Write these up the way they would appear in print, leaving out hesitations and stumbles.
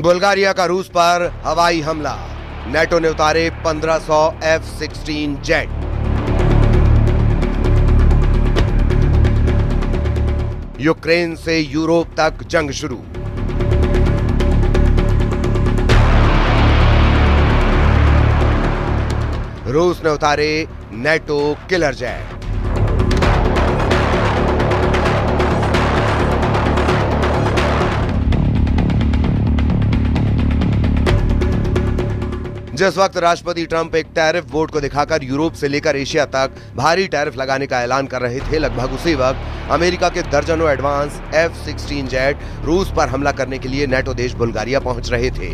Bulgaria का रूस पर हवाई हमला, नेटो ने उतारे 1500 F-16 जेट। यूक्रेन से यूरोप तक जंग शुरू। रूस ने उतारे नेटो किलर जेट। जिस वक्त राष्ट्रपति ट्रंप एक टैरिफ बोर्ड को दिखाकर यूरोप से लेकर एशिया तक भारी टैरिफ लगाने का ऐलान कर रहे थे, लगभग उसी वक्त अमेरिका के दर्जनों एडवांस F-16 जेट रूस पर हमला करने के लिए नेटो देश बुल्गारिया पहुंच रहे थे।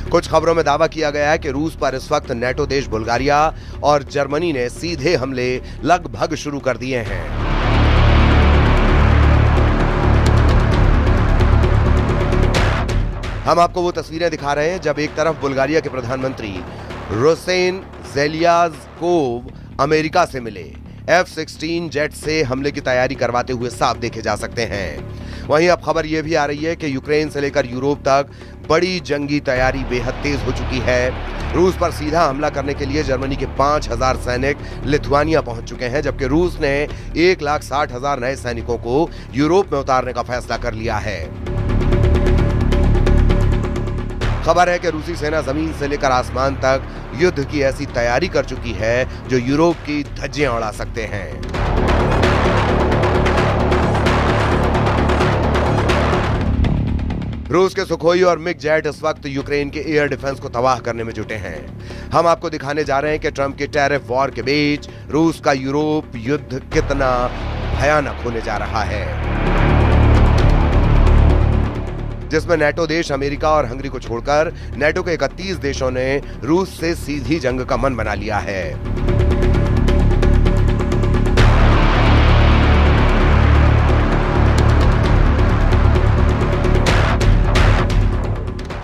कुछ खबरों में दावा किया गया है कि रूस पर इस वक्त नेटो देश बुल्गारिया और जर्मनी ने सीधे हमले लगभग शुरू कर दिए हैं। हम आपको वो तस्वीरें दिखा रहे हैं जब एक तरफ बुल्गारिया के प्रधानमंत्री रोसेन ज़ेलेज़्कोव अमेरिका से मिले। F-16 जेट से हमले की तैयारी करवाते हुए साफ देखे जा सकते हैं। वहीं अब खबर यह भी आ रही है कि यूक्रेन से लेकर यूरोप तक बड़ी जंगी तैयारी बेहद तेज हो चुकी है। रूस पर सीधा हमला करने के लिए जर्मनी के 5000 सैनिक लिथुआनिया पहुंच चुके हैं, जबकि रूस ने 1,60,000 नए सैनिकों को यूरोप में उतारने का फैसला कर लिया है। खबर है कि रूसी सेना जमीन से लेकर आसमान तक युद्ध की ऐसी तैयारी कर चुकी है जो यूरोप की धज्जियां उड़ा सकते हैं। रूस के सुखोई और मिग जेट इस वक्त यूक्रेन के एयर डिफेंस को तबाह करने में जुटे हैं। हम आपको दिखाने जा रहे हैं कि ट्रंप के टैरिफ वॉर के बीच रूस का यूरोप युद्ध कितना भयानक होने जा रहा है, जिसमें नेटो देश अमेरिका और हंगरी को छोड़कर नेटो के 31 देशों ने रूस से सीधी जंग का मन बना लिया है।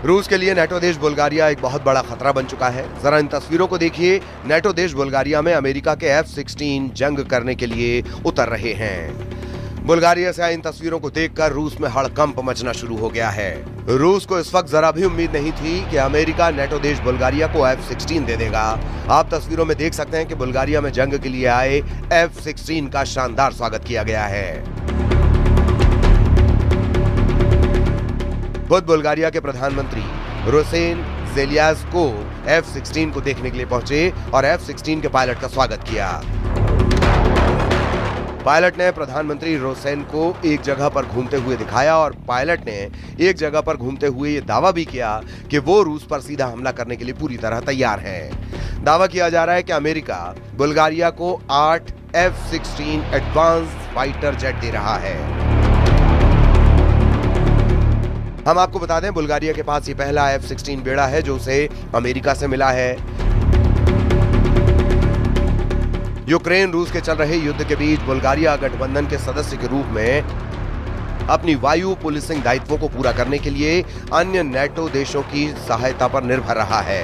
रूस के लिए नेटो देश बुल्गारिया एक बहुत बड़ा खतरा बन चुका है। जरा इन तस्वीरों को देखिए। नेटो देश बुल्गारिया में अमेरिका के F-16 जंग करने के लिए उतर रहे हैं। बुल्गारिया से आई इन तस्वीरों को देखकर रूस में हड़कंप मचना शुरू हो गया है। रूस को इस वक्त जरा भी उम्मीद नहीं थी कि अमेरिका नेटो देश बुल्गारिया को F-16 दे देगा। आप तस्वीरों में देख सकते हैं कि बुल्गारिया में जंग के लिए आए F-16 का शानदार स्वागत किया गया है। खुद बुल्गारिया के प्रधानमंत्री रोसेन ज़ेलेज़्कोव F-16 को देखने के लिए पहुंचे और F-16 के पायलट का स्वागत किया। पायलट ने प्रधानमंत्री रोसेन को एक जगह पर घूमते हुए दिखाया और पायलट ने एक जगह पर घूमते हुए ये दावा भी किया कि वो रूस पर सीधा हमला करने के लिए पूरी तरह तैयार है। दावा किया जा रहा है कि अमेरिका बुल्गारिया को 8 F-16 एडवांस फाइटर जेट दे रहा है। हम आपको बता दें, बुल्गारिया के पास ये पहला F-16 बेड़ा है जो उसे अमेरिका से मिला है। यूक्रेन रूस के चल रहे युद्ध के बीच बुल्गारिया गठबंधन के सदस्य के रूप में अपनी वायु पुलिसिंग दायित्वों को पूरा करने के लिए अन्य नेटो देशों की सहायता पर निर्भर रहा है।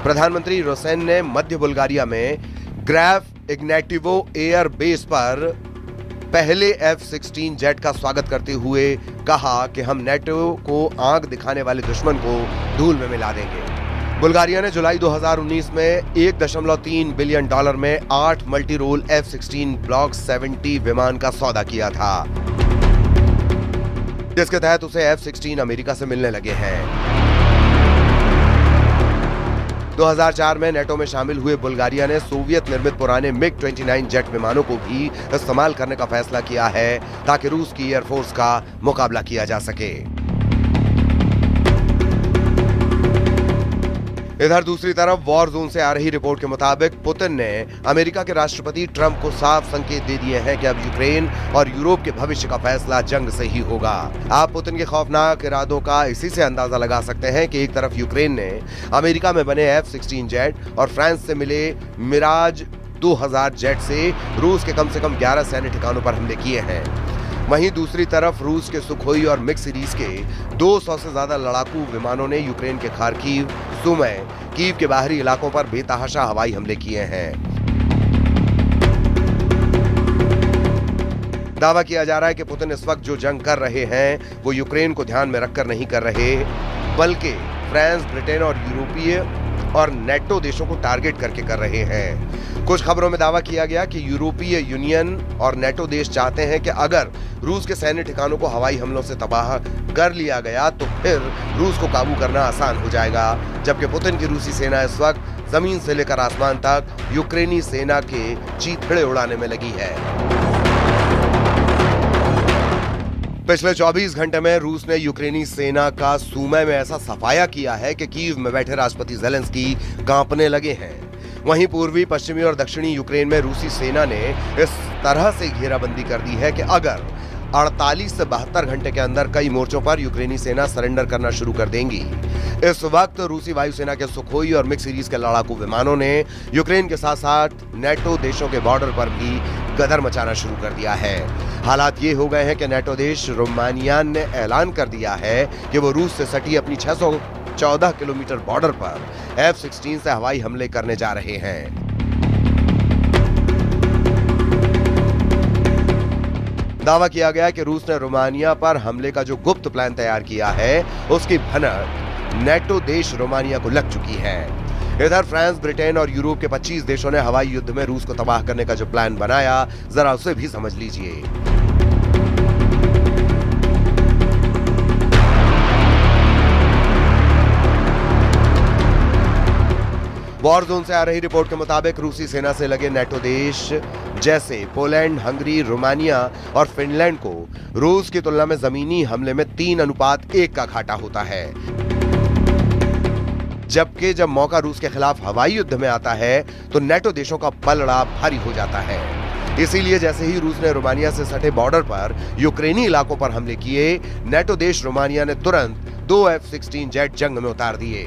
प्रधानमंत्री रोसेन ने मध्य बुल्गारिया में ग्रैफ इग्नेटिवो एयर बेस पर पहले F-16 जेट का स्वागत करते हुए कहा कि हम नेटो को आंख दिखाने वाले दुश्मन को धूल में मिला देंगे। बुल्गारिया ने जुलाई 2019 में $1.3 बिलियन में 8 मल्टी रोल F-16 ब्लॉक 70 विमान का सौदा किया था, जिसके तहत उसे F-16 अमेरिका से मिलने लगे हैं। 2004 में नेटो में शामिल हुए बुल्गारिया ने सोवियत निर्मित पुराने MiG-29 जेट विमानों को भी इस्तेमाल करने का फैसला किया है ताकि रूस की एयरफोर्स का मुकाबला किया जा सके। इधर दूसरी तरफ वॉर जोन से आ रही रिपोर्ट के मुताबिक पुतिन ने अमेरिका के राष्ट्रपति ट्रंप को साफ संकेत दे दिए हैं कि अब यूक्रेन और यूरोप के भविष्य का फैसला जंग से ही होगा। आप पुतिन के खौफनाक इरादों का इसी से अंदाजा लगा सकते हैं कि एक तरफ यूक्रेन ने अमेरिका में बने F-16 जेट और फ्रांस से मिले मिराज 2000 जेट से रूस के कम से कम 11 सैन्य ठिकानों पर हमले किए हैं। वहीं दूसरी तरफ रूस के सुखोई और मिग सीरीज के 200 से ज्यादा लड़ाकू विमानों ने यूक्रेन के खार्किव, सुमी, कीव के बाहरी इलाकों पर बेतहाशा हवाई हमले किए हैं। दावा किया जा रहा है कि पुतिन इस वक्त जो जंग कर रहे हैं वो यूक्रेन को ध्यान में रखकर नहीं कर रहे, बल्कि फ्रांस, ब्रिटेन और यूरोपीय और नेटो देशों को टारगेट करके कर रहे हैं। कुछ खबरों में दावा किया गया कि यूरोपीय यूनियन और नेटो देश चाहते हैं कि अगर रूस के सैन्य ठिकानों को हवाई हमलों से तबाह कर लिया गया तो फिर रूस को काबू करना आसान हो जाएगा, जबकि पुतिन की रूसी सेना इस वक्त जमीन से लेकर आसमान तक यूक्रेनी सेना के चीथड़े उड़ाने में लगी है। पिछले 24 घंटे में रूस ने यूक्रेनी सेना का सूमे में ऐसा सफाया किया है कि कीव में बैठे राष्ट्रपति ज़ेलेंस्की कांपने लगे हैं। वहीं पूर्वी, पश्चिमी और दक्षिणी यूक्रेन में रूसी सेना ने इस तरह से घेराबंदी कर दी है कि अगर 48 से 72 घंटे के अंदर कई मोर्चों पर यूक्रेनी सेना सरेंडर करना शुरू कर देंगी। इस वक्त रूसी वायुसेना के सुखोई और मिग सीरीज के लड़ाकू विमानों ने यूक्रेन के साथ साथ नेटो देशों के बॉर्डर पर भी गदर मचाना शुरू कर दिया है। हालात ये हो गए हैं कि नेटो देश रोमानिया ने ऐलान कर दिया है कि वो रूस से सटी अपनी 614 किलोमीटर बॉर्डर पर F-16 से हवाई हमले करने जा रहे हैं। दावा किया गया कि रूस ने रोमानिया पर हमले का जो गुप्त प्लान तैयार किया है उसकी भनक नेटो देश रोमानिया को लग चुकी है। इधर फ्रांस, ब्रिटेन और यूरोप के 25 देशों ने हवाई युद्ध में रूस को तबाह करने का जो प्लान बनाया, जरा उसे भी समझ लीजिए। वॉर जोन से आ रही रिपोर्ट के मुताबिक रूसी सेना से लगे नेटो देश जैसे पोलैंड, हंगरी, रोमानिया और फिनलैंड को रूस की तुलना में जमीनी हमले में 3:1 का घाटा होता है, जबकि जब मौका रूस के खिलाफ हवाई युद्ध में आता है तो नेटो देशों का पलड़ा भारी हो जाता है। इसीलिए जैसे ही रूस ने रोमानिया से सटे बॉर्डर पर यूक्रेनी इलाकों पर हमले किए, नेटो देश रोमानिया ने तुरंत 2 F-16 जेट जंग में उतार दिए।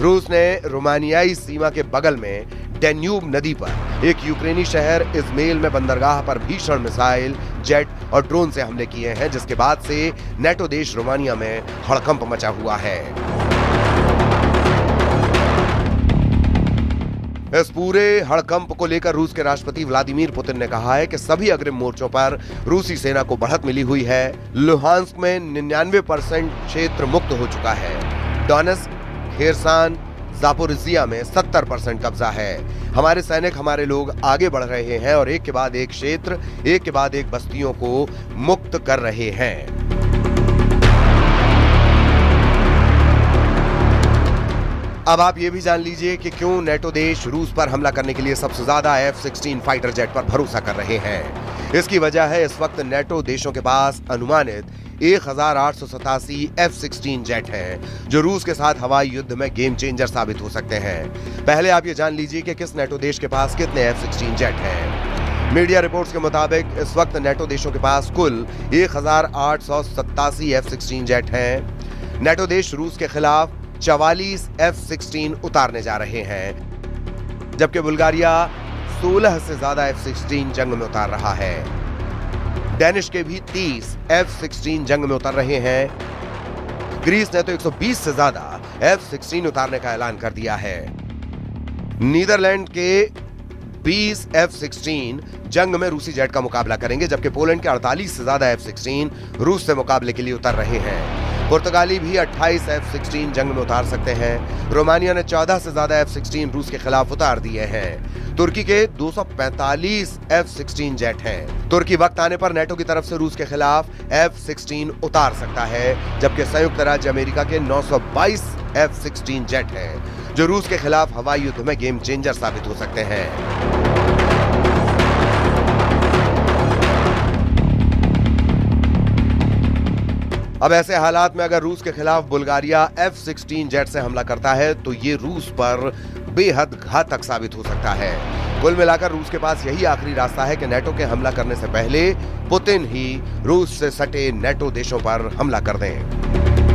रूस ने रोमानियाई सीमा के बगल में डेन्यूब नदी पर एक यूक्रेनी शहर इज़मेल में बंदरगाह पर भीषण मिसाइल, जेट और ड्रोन से हमले किए हैं, जिसके बाद से नेटो देश रोमानिया में हड़कंप मचा हुआ है। इस पूरे हड़कंप को लेकर रूस के राष्ट्रपति व्लादिमीर पुतिन ने कहा है कि सभी अग्रिम मोर्चों पर रूसी सेना को बढ़त मिली हुई है। लुहांस्क में 99% क्षेत्र मुक्त हो चुका है। डोनेत्स्क, खेरसान, ज़ापोरिज़िया में 70% कब्जा है। हमारे सैनिक, हमारे लोग आगे बढ़ रहे हैं और एक के बाद एक क्षेत्र, एक के बाद एक बस्तियों को मुक्त कर रहे हैं। अब आप ये भी जान लीजिए कि क्यों नेटो देश रूस पर हमला करने के लिए सबसे ज्यादा F-16 फाइटर जेट पर भरोसा कर रहे हैं। इसकी वजह है इस वक्त नेटो देशों के पास अनुमानित 1887 F-16 जेट हैं, जो रूस के साथ हवाई युद्ध में गेम चेंजर साबित हो सकते हैं। पहले आप ये जान लीजिए कि किस नेटो देश के पास कितने F-16 जेट हैं। मीडिया रिपोर्ट्स के मुताबिक इस वक्त नेटो देशों के पास कुल 1887 F-16 जेट हैं। नेटो देश रूस के खिलाफ 44 F-16 उतारने जा रहे हैं, जबकि बुल्गारिया 16 से ज्यादा F-16 जंग में उतार रहा है। डेनिश के भी 30 F-16 जंग में उतर रहे हैं। ग्रीस ने तो 120 से ज्यादा F-16 उतारने का ऐलान कर दिया है। नीदरलैंड के 20 F-16 जंग में रूसी जेट का मुकाबला करेंगे, जबकि पोलैंड के 48 से ज्यादा F-16 रूस से मुकाबले के लिए उतर रहे हैं। पुर्तगाली भी 28 F-16 जंग में उतार सकते हैं। रोमानिया ने 14 से ज्यादा F-16 रूस के खिलाफ उतार दिए हैं। तुर्की के 245 F-16 जेट हैं। तुर्की वक्त आने पर नेटो की तरफ से रूस के खिलाफ F-16 उतार सकता है, जबकि संयुक्त राज्य अमेरिका के 922 F-16 जेट हैं, जो रूस के खिलाफ हवाई युद्ध में गेम चेंजर साबित हो सकते हैं। अब ऐसे हालात में अगर रूस के खिलाफ बुल्गारिया F-16 जेट से हमला करता है तो ये रूस पर बेहद घातक साबित हो सकता है। कुल मिलाकर रूस के पास यही आखिरी रास्ता है कि नेटो के हमला करने से पहले पुतिन ही रूस से सटे नेटो देशों पर हमला कर दें।